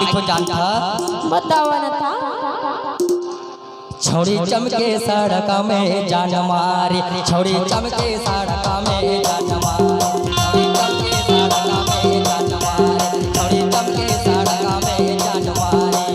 देखो जानता बतावा न था। छोड़ी चमके सड़क में जान मारे, छोड़ी चमके सड़क में जान मारे, छोड़ी चमके सड़क में जान मारे, छोड़ी चमके सड़क में जान मारे।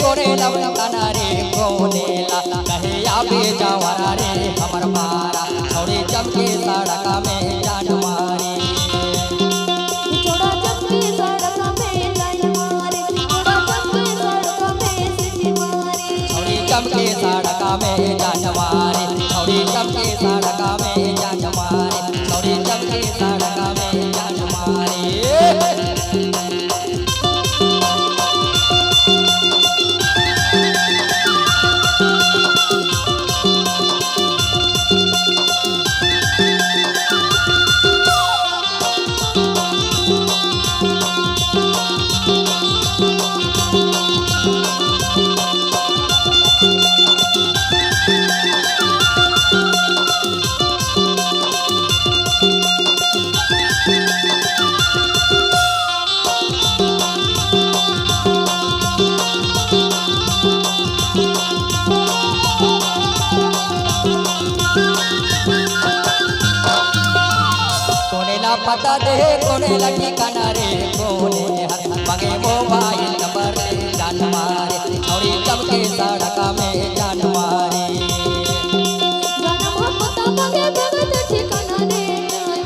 कोनेला वंदना रे कोनेला कहे आवे जावरा रे हमर मारा, छोड़ी चमके सड़क में जान मारे, छोड़ा चमके सड़क में जान मारे, छोड़ा चमके सड़क में सिटी मारे, छोड़ी चमके सड़क में जान मारे, छोड़ी चमके सड़क में जान मारे, छोड़ी चमके सड़क में जान मारे। पता दे कोने लगी ठिकाना रे कोने हाथ मांगे मोबाइल नंबर रे जान मारे, छोड़ी चमके सड़क में जान मारे, जान पता मांगे बेगत ठिकाना रे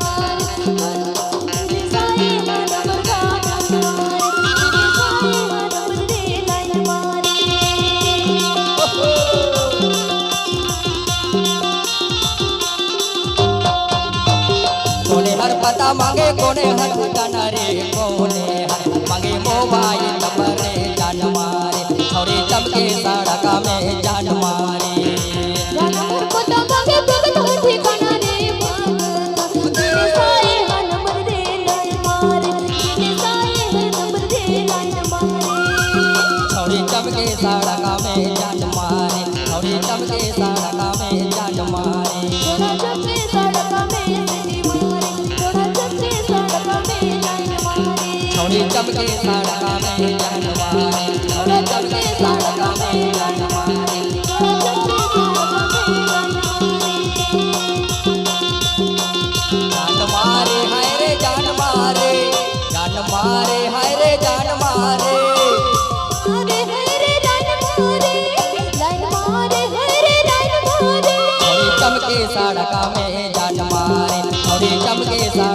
मारे, साई नंबर का जान मारे, साई नंबर रे लाइन मारे। कोने हर पता मांगे कोने हर ठिकाना रे कोने हर मांगे मोबाइल नंबर रे जान मारे, छोड़ी चमके सड़क में जान मारे, जान पता मांगे बेगत ठिकाना रे मारे, साई नंबर रे लाइन मारे, साई नंबर रे लाइन मारे, छोड़ी चमके सड़क में जान मारे, छोड़ी चमके सड़क में जान मारे, छोड़ा चमके सड़क में सिटी मारे, छोड़ा चमके सड़क में लाइन मारे, छोड़ी चमके सड़क में जान मारे, छोड़ी चमके सड़क में जान मारे, छोड़ा चमके सड़क में लाइन जान मारे हाय रे जान मारे, जान मारे हाय रे जान मारे, मारे है रे लाइन मारे है रे लाइन मारे, छोड़ी चमके सड़क में जान मारे, छोड़ी चमके सड़क